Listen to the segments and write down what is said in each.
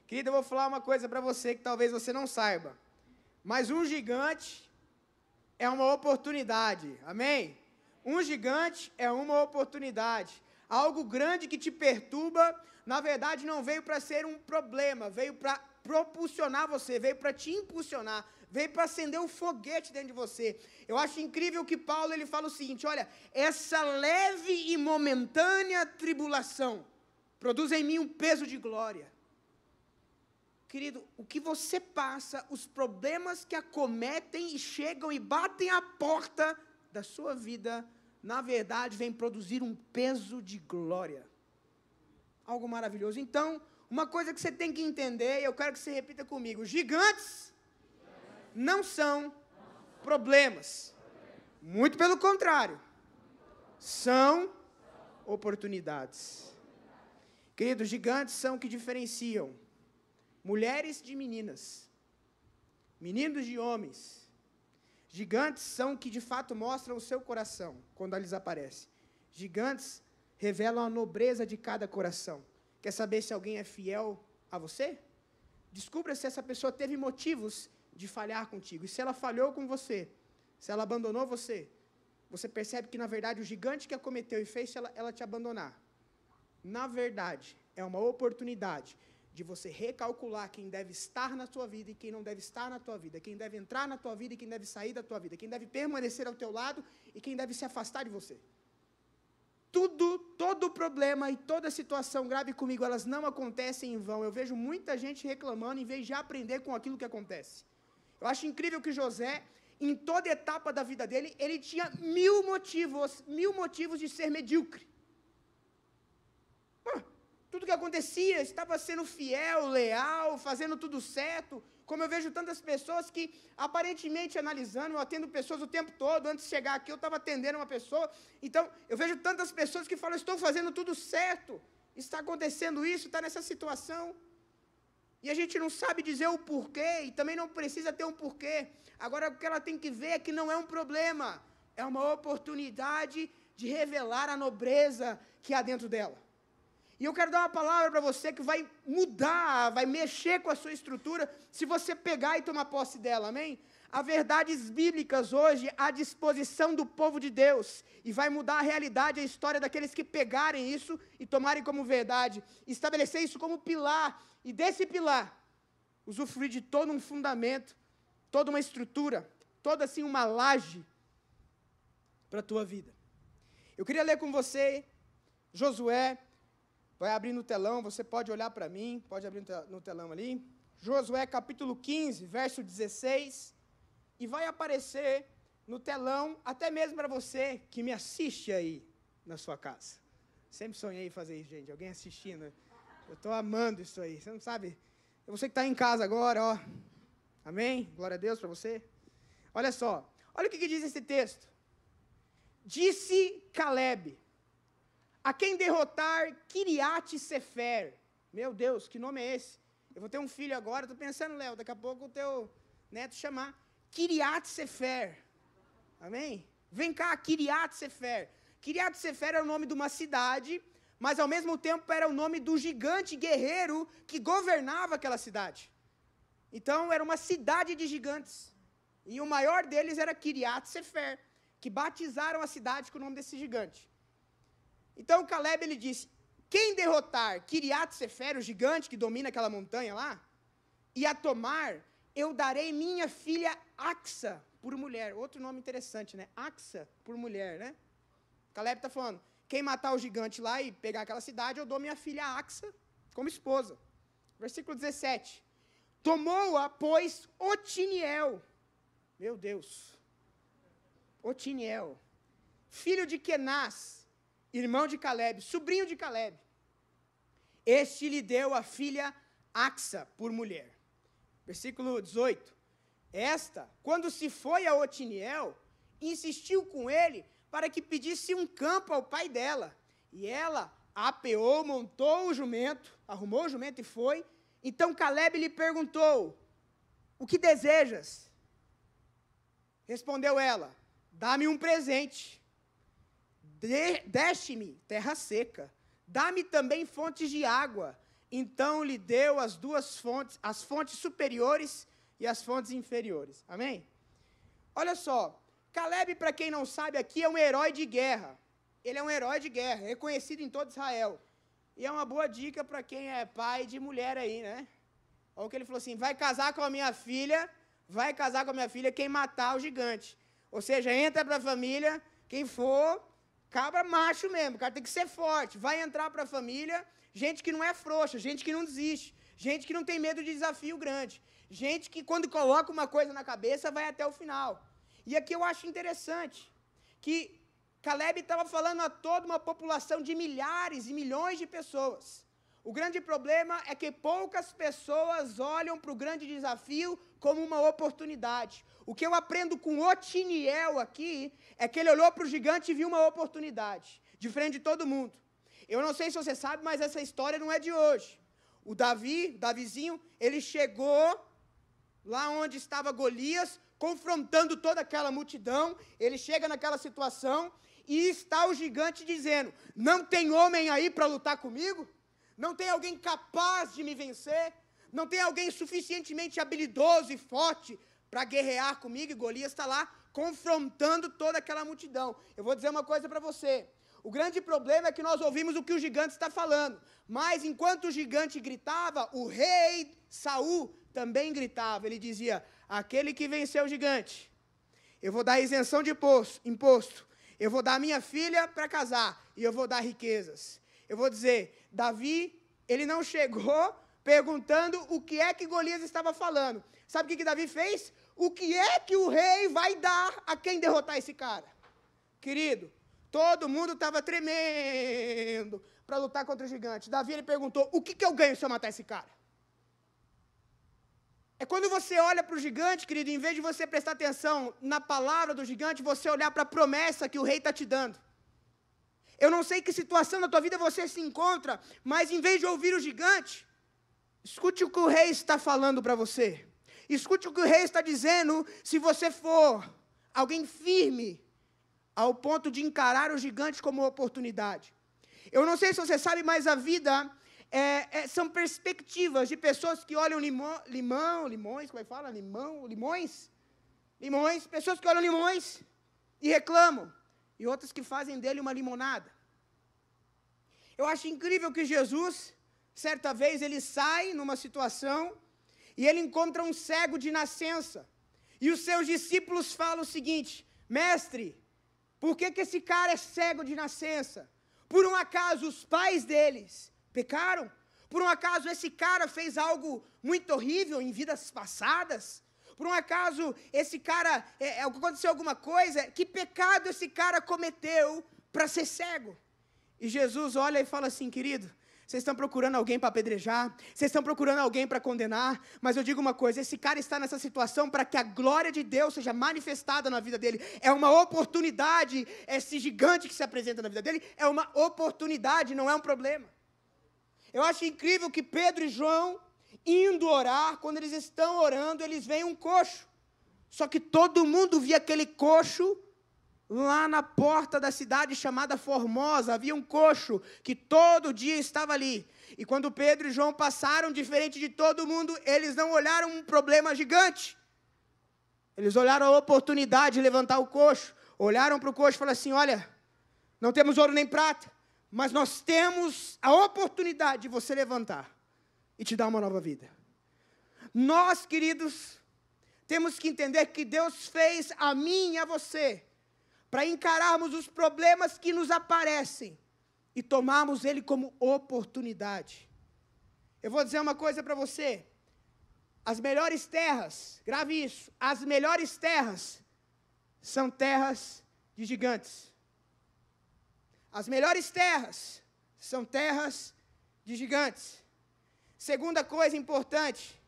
Querido, eu vou falar uma coisa para você que talvez você não saiba, mas um gigante é uma oportunidade, amém? Um gigante é uma oportunidade. Algo grande que te perturba, na verdade não veio para ser um problema, veio para propulsionar você, veio para te impulsionar, veio para acender um foguete dentro de você. Eu acho incrível que Paulo ele fala o seguinte, olha, essa leve e momentânea tribulação produz em mim um peso de glória. Querido, o que você passa, os problemas que acometem e chegam e batem à porta da sua vida, na verdade, vem produzir um peso de glória. Algo maravilhoso. Então, uma coisa que você tem que entender, e eu quero que você repita comigo, gigantes não são problemas. Muito pelo contrário, são oportunidades. Queridos, gigantes são o que diferenciam mulheres de meninas, meninos de homens. Gigantes são que de fato mostram o seu coração quando eles aparecem. Gigantes revelam a nobreza de cada coração. Quer saber se alguém é fiel a você? Descubra se essa pessoa teve motivos de falhar contigo. E se ela falhou com você, se ela abandonou você, você percebe que na verdade o gigante que acometeu e fez ela te abandonar. Na verdade, é uma oportunidade de você recalcular quem deve estar na tua vida e quem não deve estar na tua vida, quem deve entrar na tua vida e quem deve sair da tua vida, quem deve permanecer ao teu lado e quem deve se afastar de você. Todo problema e toda situação grave comigo, elas não acontecem em vão. Eu vejo muita gente reclamando em vez de aprender com aquilo que acontece. Eu acho incrível que José, em toda etapa da vida dele, ele tinha 1000 motivos de ser medíocre. Tudo que acontecia, estava sendo fiel, leal, fazendo tudo certo. Como eu vejo tantas pessoas que, aparentemente analisando, eu atendo pessoas o tempo todo. Antes de chegar aqui, eu estava atendendo uma pessoa. Então, eu vejo tantas pessoas que falam, estou fazendo tudo certo. Está acontecendo isso, está nessa situação. E a gente não sabe dizer o porquê, e também não precisa ter um porquê. Agora, o que ela tem que ver é que não é um problema. É uma oportunidade de revelar a nobreza que há dentro dela. E eu quero dar uma palavra para você que vai mudar, vai mexer com a sua estrutura, se você pegar e tomar posse dela, amém? Há verdades bíblicas hoje à disposição do povo de Deus, e vai mudar a realidade, a história daqueles que pegarem isso e tomarem como verdade, estabelecer isso como pilar, e desse pilar, usufruir de todo um fundamento, toda uma estrutura, toda assim uma laje para a tua vida. Eu queria ler com você, Josué. Vai abrir no telão, você pode olhar para mim, pode abrir no telão ali. Josué capítulo 15, verso 16. E vai aparecer no telão, até mesmo para você que me assiste aí na sua casa. Sempre sonhei em fazer isso, gente, alguém assistindo. Eu estou amando isso aí, você não sabe? É você que está em casa agora, ó. Amém? Glória a Deus para você. Olha só, olha o que diz esse texto. Disse Caleb, a quem derrotar Kiriat Sefer. Meu Deus, que nome é esse? Eu vou ter um filho agora, estou pensando, Léo, daqui a pouco o teu neto chamar Kiriat Sefer. Amém? Vem cá, Kiriat Sefer. Kiriat Sefer era o nome de uma cidade, mas ao mesmo tempo era o nome do gigante guerreiro que governava aquela cidade. Então era uma cidade de gigantes. E o maior deles era Kiriat Sefer, que batizaram a cidade com o nome desse gigante. Então Caleb ele disse, quem derrotar Kiriat Sefer, o gigante que domina aquela montanha lá, e a tomar, eu darei minha filha Axa por mulher. Outro nome interessante, né? Axa por mulher, né? Caleb está falando, quem matar o gigante lá e pegar aquela cidade, eu dou minha filha Axa como esposa. Versículo 17. Tomou-a, pois, Otiniel. Meu Deus. Otiniel. Filho de Kenaz, irmão de Caleb, sobrinho de Caleb. Este lhe deu a filha Axa por mulher. Versículo 18. Esta, quando se foi a Otiniel, insistiu com ele para que pedisse um campo ao pai dela. E ela apeou, montou o jumento, arrumou o jumento e foi. Então Caleb lhe perguntou, o que desejas? Respondeu ela, dá-me um presente. Deste-me terra seca, dá-me também fontes de água, então lhe deu as duas fontes, as fontes superiores e as fontes inferiores. Amém? Olha só, Caleb, para quem não sabe aqui, é um herói de guerra. Ele é um herói de guerra, reconhecido em todo Israel. E é uma boa dica para quem é pai de mulher aí, né? Olha o que ele falou assim, vai casar com a minha filha quem matar o gigante. Ou seja, entra para a família, quem for, cabra macho mesmo, o cara tem que ser forte. Vai entrar para a família, gente que não é frouxa, gente que não desiste, gente que não tem medo de desafio grande, gente que quando coloca uma coisa na cabeça vai até o final. E aqui eu acho interessante que Caleb estava falando a toda uma população de milhares e milhões de pessoas. O grande problema é que poucas pessoas olham para o grande desafio como uma oportunidade. O que eu aprendo com Otiniel aqui é que ele olhou para o gigante e viu uma oportunidade, de frente de todo mundo. Eu não sei se você sabe, mas essa história não é de hoje. O Davizinho, ele chegou lá onde estava Golias, confrontando toda aquela multidão, ele chega naquela situação e está o gigante dizendo, não tem homem aí para lutar comigo? Não tem alguém capaz de me vencer? Não tem alguém suficientemente habilidoso e forte para guerrear comigo? E Golias está lá confrontando toda aquela multidão. Eu vou dizer uma coisa para você. O grande problema é que nós ouvimos o que o gigante está falando. Mas enquanto o gigante gritava, o rei Saul também gritava. Ele dizia, aquele que venceu o gigante, eu vou dar isenção de imposto. Eu vou dar minha filha para casar. E eu vou dar riquezas. Eu vou dizer, Davi, ele não chegou perguntando o que é que Golias estava falando. Sabe o que Davi fez? O que é que o rei vai dar a quem derrotar esse cara? Querido, todo mundo estava tremendo para lutar contra o gigante. Davi, ele perguntou, o que eu ganho se eu matar esse cara? É quando você olha para o gigante, querido, em vez de você prestar atenção na palavra do gigante, você olhar para a promessa que o rei está te dando. Eu não sei que situação na tua vida você se encontra, mas em vez de ouvir o gigante, escute o que o rei está falando para você. Escute o que o rei está dizendo, se você for alguém firme, ao ponto de encarar o gigante como oportunidade. Eu não sei se você sabe, mas a vida são perspectivas de pessoas que olham limões, como é que fala? Limões, pessoas que olham limões e reclamam. E outras que fazem dele uma limonada. Eu acho incrível que Jesus, certa vez, ele sai numa situação e ele encontra um cego de nascença. E os seus discípulos falam o seguinte, mestre, por que esse cara é cego de nascença? Por um acaso os pais deles pecaram? Por um acaso esse cara fez algo muito horrível em vidas passadas? Por um acaso, esse cara, aconteceu alguma coisa, que pecado esse cara cometeu para ser cego? E Jesus olha e fala assim, querido, vocês estão procurando alguém para apedrejar, vocês estão procurando alguém para condenar, mas eu digo uma coisa, esse cara está nessa situação para que a glória de Deus seja manifestada na vida dele. É uma oportunidade, esse gigante que se apresenta na vida dele, é uma oportunidade, não é um problema. Eu acho incrível que Pedro e João, indo orar, quando eles estão orando, eles veem um coxo. Só que todo mundo via aquele coxo lá na porta da cidade chamada Formosa. Havia um coxo que todo dia estava ali. E quando Pedro e João passaram, diferente de todo mundo, eles não olharam um problema gigante. Eles olharam a oportunidade de levantar o coxo. Olharam para o coxo e falaram assim, olha, não temos ouro nem prata, mas nós temos a oportunidade de você levantar e te dar uma nova vida. Nós, queridos, temos que entender que Deus fez a mim e a você para encararmos os problemas que nos aparecem e tomarmos ele como oportunidade. Eu vou dizer uma coisa para você, as melhores terras, grave isso, as melhores terras são terras de gigantes. As melhores terras são terras de gigantes. Segunda coisa importante,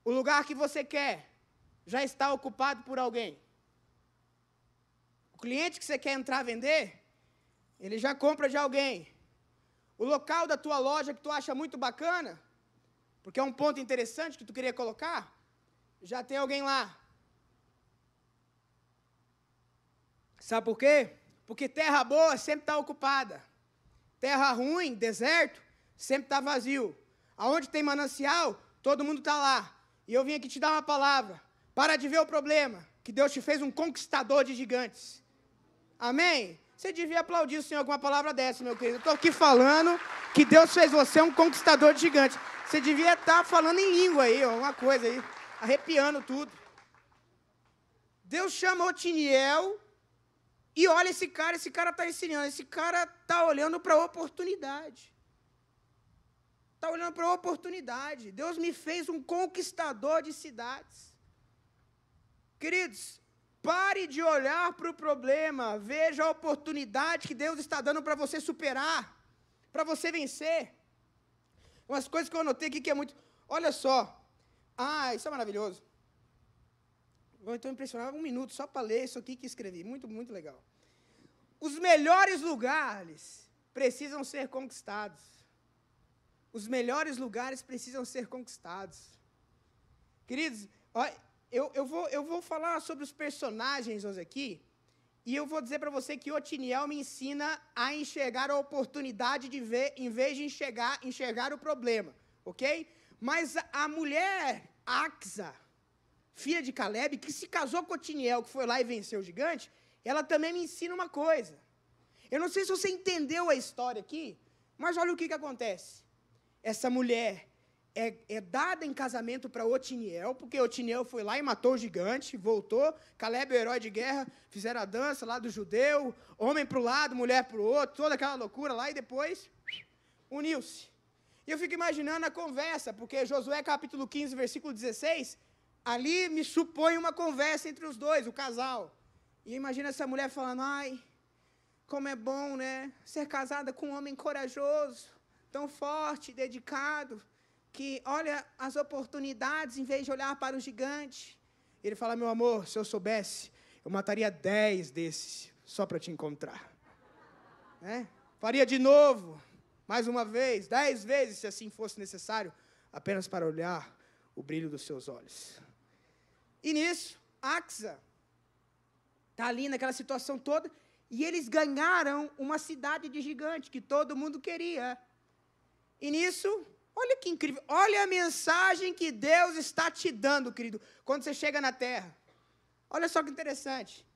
o lugar que você quer já está ocupado por alguém. O cliente que você quer entrar a vender, ele já compra de alguém. O local da tua loja que tu acha muito bacana, porque é um ponto interessante que tu queria colocar, já tem alguém lá. Sabe por quê? Porque terra boa sempre está ocupada. Terra ruim, deserto, sempre está vazio. Aonde tem manancial, todo mundo está lá. E eu vim aqui te dar uma palavra. Para de ver o problema, que Deus te fez um conquistador de gigantes. Amém? Você devia aplaudir o Senhor com uma palavra dessa, meu querido. Eu estou aqui falando que Deus fez você um conquistador de gigantes. Você devia estar falando em língua aí, uma coisa aí, arrepiando tudo. Deus chama Otiniel e olha esse cara está ensinando, esse cara está olhando para a oportunidade. Está olhando para a oportunidade. Deus me fez um conquistador de cidades. Queridos, pare de olhar para o problema, veja a oportunidade que Deus está dando para você superar, para você vencer. Umas coisas que eu anotei aqui que é muito... Olha só. Isso é maravilhoso. Vou então impressionar 1 minuto só para ler isso aqui que escrevi. Muito, muito legal. Os melhores lugares precisam ser conquistados. Os melhores lugares precisam ser conquistados. Queridos, eu vou falar sobre os personagens hoje aqui, e eu vou dizer para você que Otiniel me ensina a enxergar a oportunidade de ver, em vez de enxergar o problema, ok? Mas a mulher, Axa, filha de Caleb, que se casou com Otiniel, que foi lá e venceu o gigante, ela também me ensina uma coisa. Eu não sei se você entendeu a história aqui, mas olha o que acontece. Essa mulher é dada em casamento para Otiniel, porque Otiniel foi lá e matou o gigante, voltou, Caleb, o herói de guerra, fizeram a dança lá do judeu, homem para o lado, mulher para o outro, toda aquela loucura lá, e depois uniu-se. E eu fico imaginando a conversa, porque Josué capítulo 15, versículo 16, ali me supõe uma conversa entre os dois, o casal. E imagina essa mulher falando, como é bom, né, ser casada com um homem corajoso, tão forte, dedicado, que olha as oportunidades em vez de olhar para o gigante. Ele fala, meu amor, se eu soubesse, eu mataria 10 desses, só para te encontrar. Faria de novo, mais uma vez, 10 vezes, se assim fosse necessário, apenas para olhar o brilho dos seus olhos. E nisso, Axa está ali naquela situação toda, e eles ganharam uma cidade de gigante, que todo mundo queria. E nisso, olha que incrível, olha a mensagem que Deus está te dando, querido, quando você chega na terra. Olha só que interessante.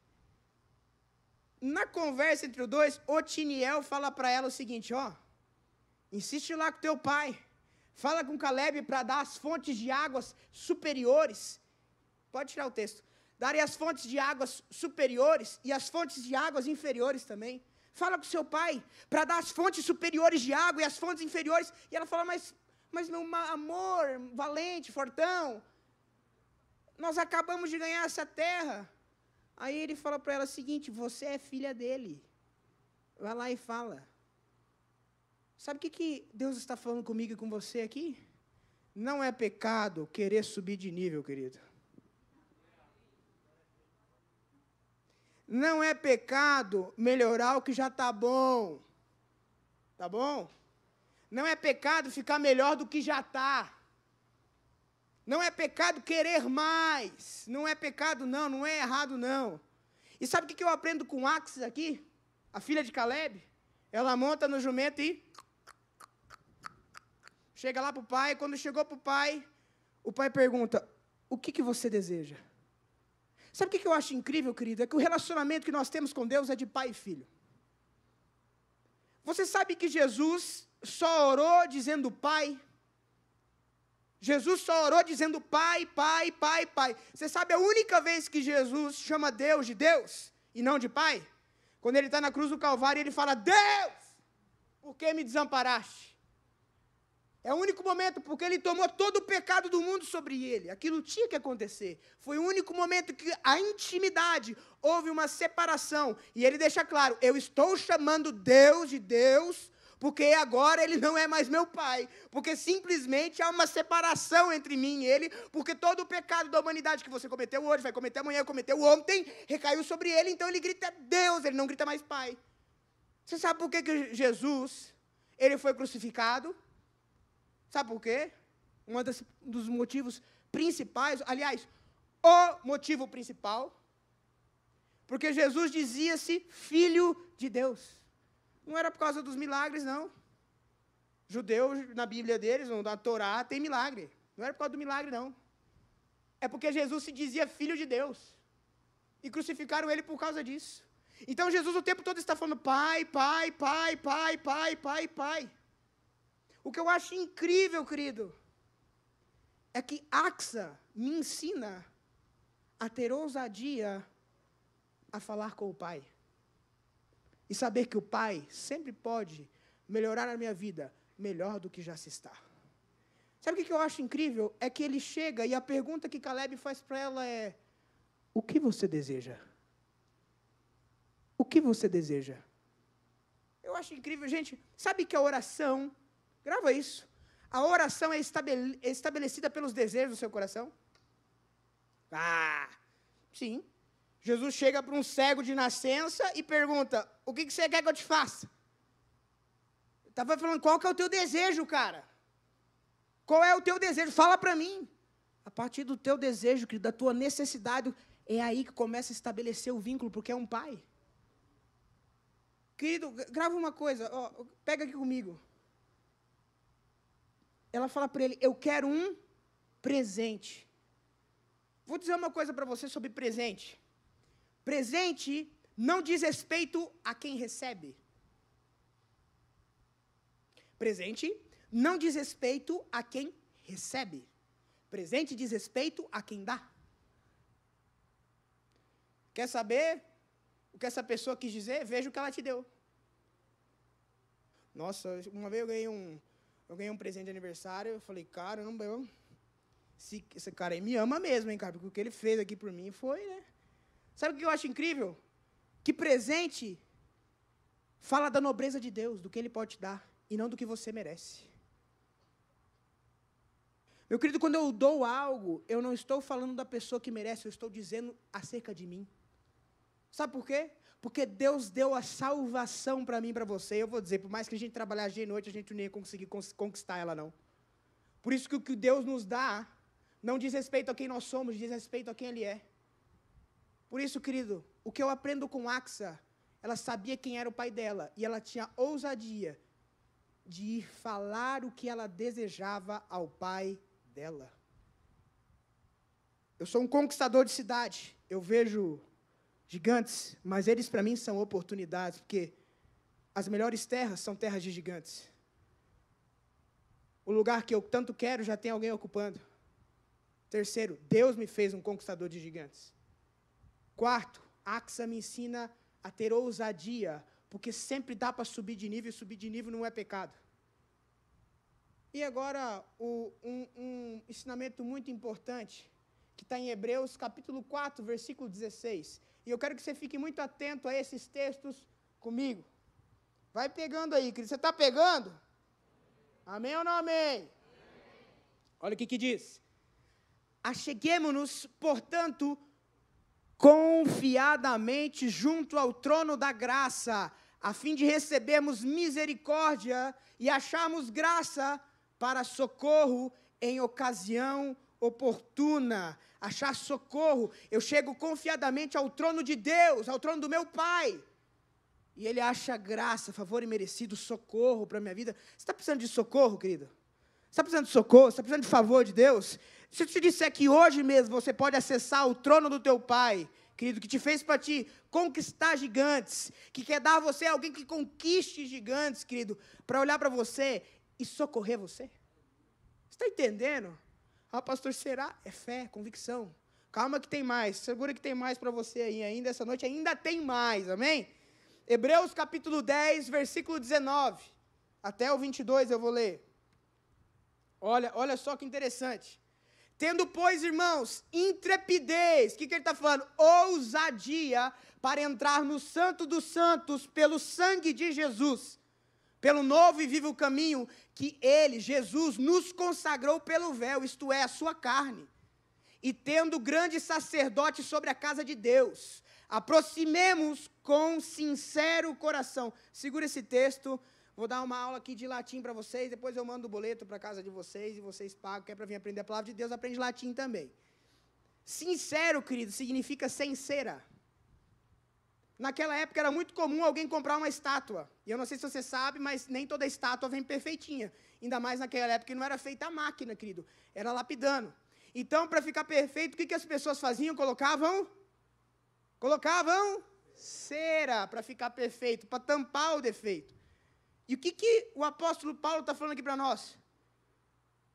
Na conversa entre os dois, Otiniel fala para ela o seguinte, insiste lá com teu pai, fala com Caleb para dar as fontes de águas superiores. Pode tirar o texto. Darem as fontes de águas superiores e as fontes de águas inferiores também. Fala com seu pai para dar as fontes superiores de água e as fontes inferiores. E ela fala, mas meu amor, valente, fortão, nós acabamos de ganhar essa terra. Aí ele fala para ela o seguinte, você é filha dele. Vai lá e fala. Sabe o que Deus está falando comigo e com você aqui? Não é pecado querer subir de nível, querido. Não é pecado melhorar o que já está bom. Tá bom? Não é pecado ficar melhor do que já está. Não é pecado querer mais. Não é pecado, não é errado, não. E sabe o que eu aprendo com Axis aqui? A filha de Caleb? Ela monta no jumento e chega lá para o pai. Quando chegou para o pai pergunta, o que você deseja? Sabe o que eu acho incrível, querido? É que o relacionamento que nós temos com Deus é de pai e filho. Você sabe que Jesus só orou dizendo pai? Jesus só orou dizendo pai, pai, pai, pai. Você sabe a única vez que Jesus chama Deus de Deus e não de pai? Quando ele está na cruz do Calvário, ele fala, Deus, por que me desamparaste? É o único momento, porque ele tomou todo o pecado do mundo sobre ele. Aquilo tinha que acontecer. Foi o único momento que a intimidade, houve uma separação. E ele deixa claro, eu estou chamando Deus de Deus, porque agora ele não é mais meu pai. Porque simplesmente há uma separação entre mim e ele, porque todo o pecado da humanidade que você cometeu hoje, vai cometer amanhã, cometeu ontem, recaiu sobre ele, então ele grita Deus, ele não grita mais pai. Você sabe por que Jesus, ele foi crucificado? Sabe por quê? Um dos motivos principais, aliás, o motivo principal, porque Jesus dizia-se filho de Deus. Não era por causa dos milagres, não. Judeus, na Bíblia deles, na Torá, tem milagre. Não era por causa do milagre, não. É porque Jesus se dizia filho de Deus. E crucificaram ele por causa disso. Então Jesus o tempo todo está falando pai, pai, pai, pai, pai, pai, pai. O que eu acho incrível, querido, é que Axa me ensina a ter ousadia a falar com o Pai. E saber que o Pai sempre pode melhorar a minha vida melhor do que já se está. Sabe o que eu acho incrível? É que ele chega e a pergunta que Caleb faz para ela é: o que você deseja? O que você deseja? Eu acho incrível, gente. Sabe que a oração, grava isso, a oração é estabelecida pelos desejos do seu coração? Ah, sim. Jesus chega para um cego de nascença e pergunta: o que você quer que eu te faça? Estava falando, qual que é o teu desejo, cara? Qual é o teu desejo? Fala para mim. A partir do teu desejo, da tua necessidade, é aí que começa a estabelecer o vínculo, porque é um pai. Querido, grava uma coisa, ó, pega aqui comigo. Ela fala para ele: eu quero um presente. Vou dizer uma coisa para você sobre presente. Presente não diz respeito a quem recebe. Presente não diz respeito a quem recebe. Presente diz respeito a quem dá. Quer saber o que essa pessoa quis dizer? Veja o que ela te deu. Nossa, uma vez eu ganhei um presente de aniversário, eu falei, caramba, esse cara aí me ama mesmo, hein, cara, porque o que ele fez aqui por mim foi, né? Sabe o que eu acho incrível? Que presente fala da nobreza de Deus, do que Ele pode te dar, e não do que você merece. Meu querido, quando eu dou algo, eu não estou falando da pessoa que merece, eu estou dizendo acerca de mim. Sabe por quê? Porque Deus deu a salvação para mim e para você. Eu vou dizer, por mais que a gente trabalhar dia e noite, a gente não ia conseguir conquistar ela, não. Por isso que o que Deus nos dá não diz respeito a quem nós somos, diz respeito a quem Ele é. Por isso, querido, o que eu aprendo com Axa, ela sabia quem era o pai dela, e ela tinha ousadia de ir falar o que ela desejava ao pai dela. Eu sou um conquistador de cidade, eu vejo gigantes, mas eles para mim são oportunidades, porque as melhores terras são terras de gigantes. O lugar que eu tanto quero já tem alguém ocupando. Terceiro, Deus me fez um conquistador de gigantes. Quarto, Axa me ensina a ter ousadia, porque sempre dá para subir de nível, e subir de nível não é pecado. E agora, um ensinamento muito importante, que está em Hebreus, capítulo 4, versículo 16. E eu quero que você fique muito atento a esses textos comigo. Vai pegando aí, querido. Você está pegando? Amém ou não amém? Olha o que diz. Acheguemo-nos, portanto, confiadamente junto ao trono da graça, a fim de recebermos misericórdia e acharmos graça para socorro em ocasião oportuna. Achar socorro, eu chego confiadamente ao trono de Deus, ao trono do meu Pai, e Ele acha graça, favor e merecido, socorro para a minha vida. Você está precisando de socorro, querido? Você está precisando de socorro? Você está precisando de favor de Deus? Se eu te disser que hoje mesmo você pode acessar o trono do teu Pai, querido, que te fez para ti conquistar gigantes, que quer dar a você alguém que conquiste gigantes, querido, para olhar para você e socorrer você. Você está entendendo? Ah, pastor, será? É fé, convicção. Calma que tem mais, segura que tem mais para você aí, ainda essa noite ainda tem mais, amém? Hebreus capítulo 10, versículo 19, até o 22 eu vou ler. Olha só que interessante. Tendo, pois, irmãos, intrepidez, o que ele está falando? Ousadia para entrar no Santo dos Santos pelo sangue de Jesus, pelo novo e vivo caminho que Ele, Jesus, nos consagrou pelo véu, isto é, a sua carne. E tendo grande sacerdote sobre a casa de Deus, aproximemos com sincero coração. Segura esse texto. Vou dar uma aula aqui de latim para vocês, depois eu mando o boleto para a casa de vocês e vocês pagam, que é para vir aprender a palavra de Deus, aprende latim também. Sincero, querido, significa sincera. Naquela época era muito comum alguém comprar uma estátua. E eu não sei se você sabe, mas nem toda estátua vem perfeitinha. Ainda mais naquela época que não era feita a máquina, querido. Era lapidando. Então, para ficar perfeito, o que as pessoas faziam? Colocavam cera para ficar perfeito, para tampar o defeito. E o que o apóstolo Paulo está falando aqui para nós?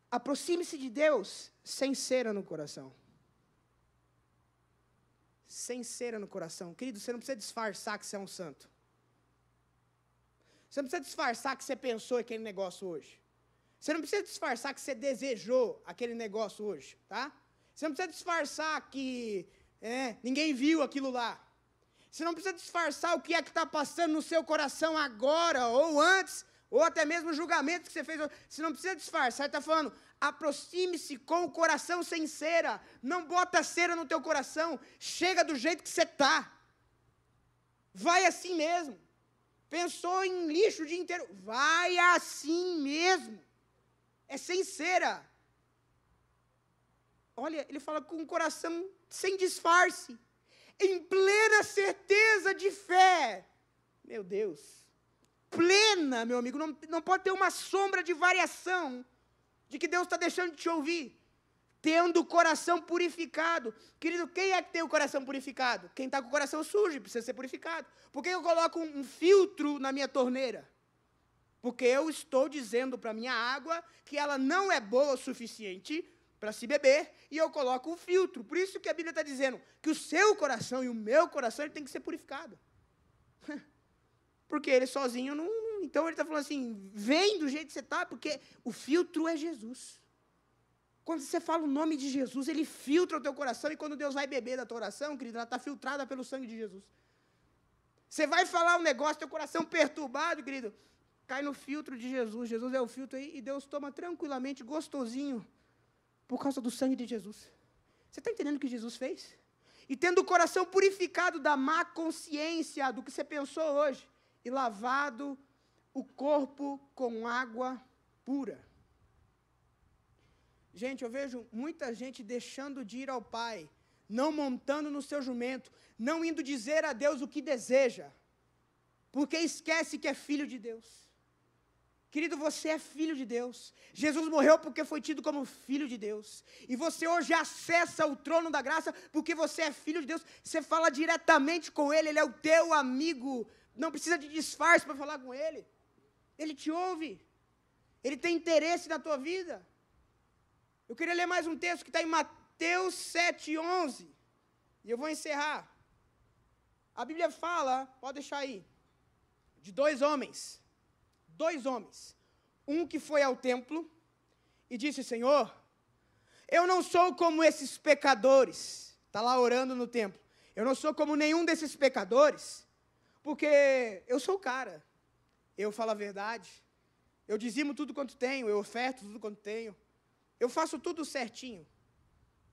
Aproxime-se de Deus sem cera no coração. Sem cera no coração. Querido, você não precisa disfarçar que você é um santo. Você não precisa disfarçar que você pensou aquele negócio hoje. Você não precisa disfarçar que você desejou aquele negócio hoje, tá? Você não precisa disfarçar que ninguém viu aquilo lá. Você não precisa disfarçar o que é que está passando no seu coração agora, ou antes, ou até mesmo o julgamento que você fez. Você não precisa disfarçar, ele está falando, aproxime-se com o coração sem cera. Não bota cera no teu coração, chega do jeito que você está. Vai assim mesmo. Pensou em lixo o dia inteiro, vai assim mesmo. É sem cera. Olha, ele fala com o coração sem disfarce, em plena certeza de fé. Meu Deus. Plena, meu amigo, não pode ter uma sombra de variação de que Deus está deixando de te ouvir. Tendo o coração purificado. Querido, quem é que tem o coração purificado? Quem está com o coração sujo, precisa ser purificado. Por que eu coloco um filtro na minha torneira? Porque eu estou dizendo para a minha água que ela não é boa o suficiente para se beber, e eu coloco um filtro. Por isso que a Bíblia está dizendo que o seu coração e o meu coração ele tem que ser purificado. Porque ele sozinho não... Então ele está falando assim, vem do jeito que você está, porque o filtro é Jesus. Quando você fala o nome de Jesus, ele filtra o teu coração, e quando Deus vai beber da tua oração, querido, ela está filtrada pelo sangue de Jesus. Você vai falar um negócio, teu coração perturbado, querido, cai no filtro de Jesus. Jesus é o filtro aí, e Deus toma tranquilamente, gostosinho, por causa do sangue de Jesus. Você está entendendo o que Jesus fez? E tendo o coração purificado da má consciência do que você pensou hoje, e lavado o corpo com água pura. Gente, eu vejo muita gente deixando de ir ao Pai, não montando no seu jumento, não indo dizer a Deus o que deseja, porque esquece que é filho de Deus. Querido, você é filho de Deus. Jesus morreu porque foi tido como filho de Deus. E você hoje acessa o trono da graça porque você é filho de Deus. Você fala diretamente com Ele, Ele é o teu amigo. Não precisa de disfarce para falar com Ele. Ele te ouve. Ele tem interesse na tua vida. Eu queria ler mais um texto que está em Mateus 7:11. E eu vou encerrar. A Bíblia fala, pode deixar aí, de dois homens. Um que foi ao templo e disse, Senhor, eu não sou como esses pecadores. Está lá orando no templo. Eu não sou como nenhum desses pecadores, porque eu sou o cara. Eu falo a verdade. Eu dizimo tudo quanto tenho, eu oferto tudo quanto tenho. Eu faço tudo certinho.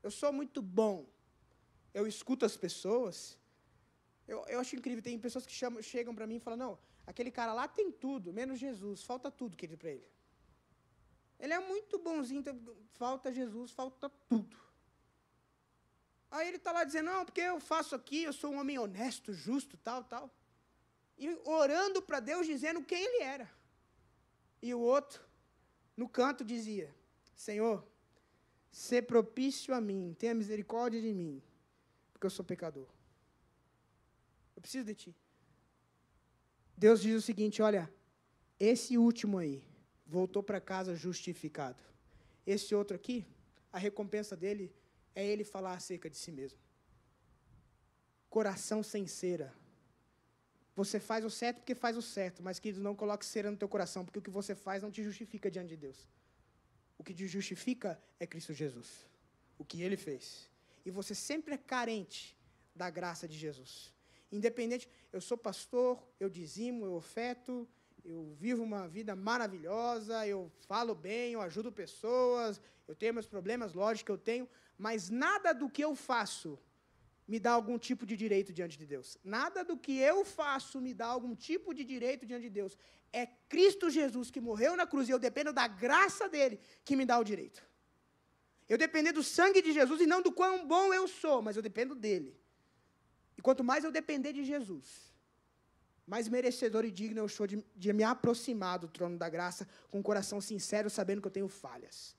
Eu sou muito bom. Eu escuto as pessoas. Eu acho incrível, tem pessoas que chegam para mim e falam, não, aquele cara lá tem tudo, menos Jesus, falta tudo, querido, para ele. Ele é muito bonzinho, então, falta Jesus, falta tudo. Aí ele está lá dizendo, não, porque eu faço aqui, eu sou um homem honesto, justo, tal. E orando para Deus, dizendo quem ele era. E o outro, no canto, dizia, Senhor, sê propício a mim, tenha misericórdia de mim, porque eu sou pecador. Eu preciso de ti. Deus diz o seguinte, olha, esse último aí, voltou para casa justificado. Esse outro aqui, a recompensa dele é ele falar acerca de si mesmo. Coração sem cera. Você faz o certo porque faz o certo, mas, querido, não coloque cera no teu coração, porque o que você faz não te justifica diante de Deus. O que te justifica é Cristo Jesus. O que Ele fez. E você sempre é carente da graça de Jesus. Independente, eu sou pastor, eu dizimo, eu oferto, eu vivo uma vida maravilhosa, eu falo bem, eu ajudo pessoas, eu tenho meus problemas, lógico que eu tenho, mas nada do que eu faço me dá algum tipo de direito diante de Deus. Nada do que eu faço me dá algum tipo de direito diante de Deus. É Cristo Jesus que morreu na cruz e eu dependo da graça dele que me dá o direito. Eu dependo do sangue de Jesus e não do quão bom eu sou, mas eu dependo dele. E quanto mais eu depender de Jesus, mais merecedor e digno eu sou de me aproximar do trono da graça com um coração sincero, sabendo que eu tenho falhas.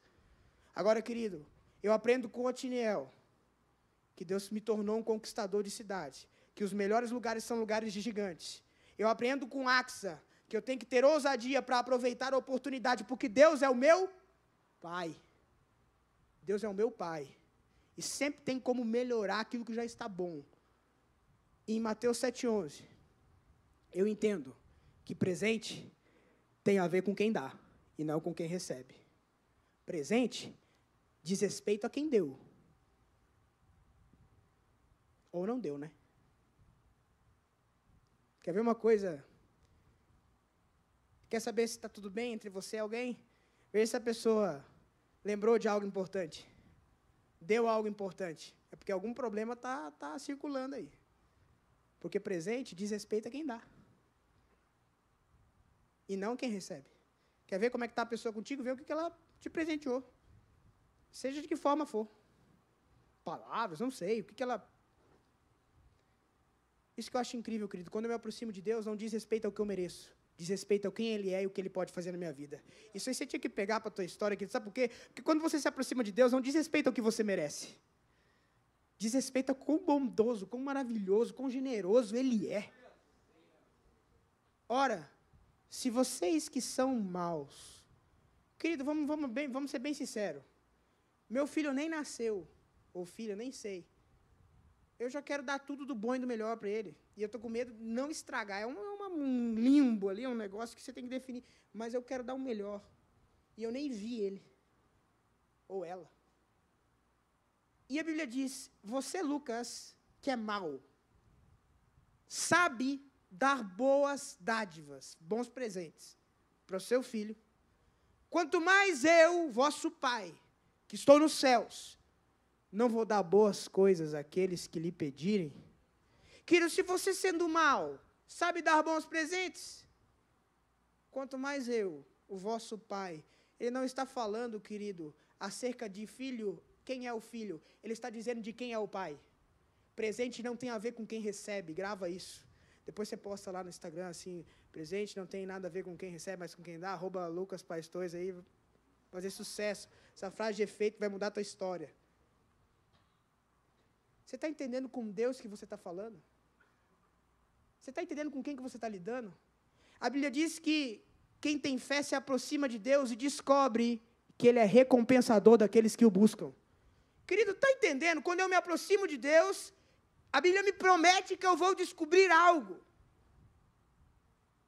Agora, querido, eu aprendo com Otiniel que Deus me tornou um conquistador de cidade, que os melhores lugares são lugares de gigantes. Eu aprendo com Axa que eu tenho que ter ousadia para aproveitar a oportunidade, porque Deus é o meu Pai. Deus é o meu Pai. E sempre tem como melhorar aquilo que já está bom. E em Mateus 7,11, eu entendo que presente tem a ver com quem dá, e não com quem recebe. Presente diz respeito a quem deu. Ou não deu, né? Quer ver uma coisa? Quer saber se está tudo bem entre você e alguém? Veja se a pessoa lembrou de algo importante. Deu algo importante. É porque algum problema está circulando aí. Porque presente diz respeito a quem dá. E não quem recebe. Quer ver como é que está a pessoa contigo? Vê o que ela te presenteou. Seja de que forma for. Palavras, não sei. O que ela... Isso que eu acho incrível, querido. Quando eu me aproximo de Deus, não diz respeito ao que eu mereço. Diz respeito ao quem Ele é e o que Ele pode fazer na minha vida. Isso aí você tinha que pegar para a tua história, querido. Sabe por quê? Porque quando você se aproxima de Deus, não diz respeito ao que você merece. Diz respeito a quão bondoso, quão maravilhoso, quão generoso Ele é. Ora, se vocês que são maus... Querido, vamos ser bem sinceros. Meu filho nem nasceu, ou filha, nem sei. Eu já quero dar tudo do bom e do melhor para ele. E eu estou com medo de não estragar. É um limbo ali, é um negócio que você tem que definir. Mas eu quero dar o melhor. E eu nem vi ele. Ou ela. E a Bíblia diz, você, Lucas, que é mau, sabe dar boas dádivas, bons presentes, para o seu filho. Quanto mais eu, vosso Pai, que estou nos céus, não vou dar boas coisas àqueles que lhe pedirem. Querido, se você sendo mau, sabe dar bons presentes, quanto mais eu, o vosso Pai, Ele não está falando, querido, acerca de filho, quem é o filho, Ele está dizendo de quem é o Pai. Presente não tem a ver com quem recebe, grava isso. Depois você posta lá no Instagram, assim, presente não tem nada a ver com quem recebe, mas com quem dá, @LucasPais2 aí, fazer sucesso. Essa frase de efeito vai mudar a tua história. Você está entendendo com Deus que você está falando? Você está entendendo com quem que você está lidando? A Bíblia diz que quem tem fé se aproxima de Deus e descobre que Ele é recompensador daqueles que o buscam. Querido, está entendendo? Quando eu me aproximo de Deus, a Bíblia me promete que eu vou descobrir algo.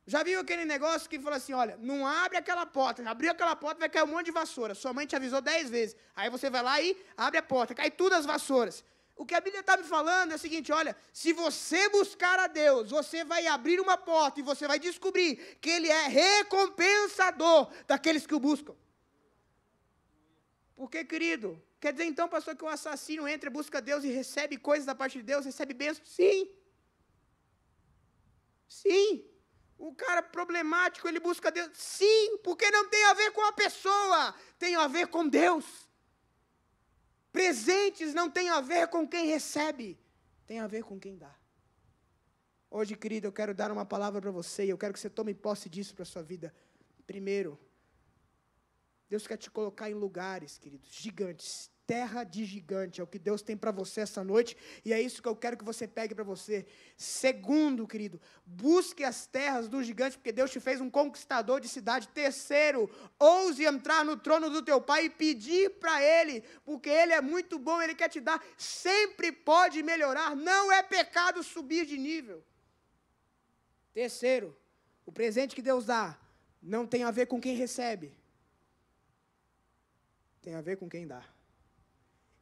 Já viu aquele negócio que fala assim, olha, não abre aquela porta, abriu aquela porta vai cair um monte de vassoura, sua mãe te avisou 10 vezes, aí você vai lá e abre a porta, cai tudo as vassouras. O que a Bíblia está me falando é o seguinte, olha, se você buscar a Deus, você vai abrir uma porta e você vai descobrir que Ele é recompensador daqueles que o buscam. Porque, querido, quer dizer então, pastor, que o assassino entra, busca Deus e recebe coisas da parte de Deus, recebe bênçãos? Sim. Sim. O cara problemático, ele busca Deus? Sim, porque não tem a ver com a pessoa, tem a ver com Deus. Presentes não tem a ver com quem recebe, tem a ver com quem dá. Hoje, querido, eu quero dar uma palavra para você, e eu quero que você tome posse disso para a sua vida. Primeiro, Deus quer te colocar em lugares, queridos, gigantes, terra de gigante, é o que Deus tem para você essa noite, e é isso que eu quero que você pegue para você. Segundo, querido, busque as terras dos gigantes, porque Deus te fez um conquistador de cidade. Terceiro, ouse entrar no trono do teu Pai e pedir para Ele, porque Ele é muito bom, Ele quer te dar, sempre pode melhorar, não é pecado subir de nível. Terceiro, o presente que Deus dá, não tem a ver com quem recebe, tem a ver com quem dá.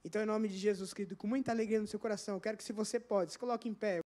Então, em nome de Jesus, querido, com muita alegria no seu coração, eu quero que, se você pode, se coloque em pé.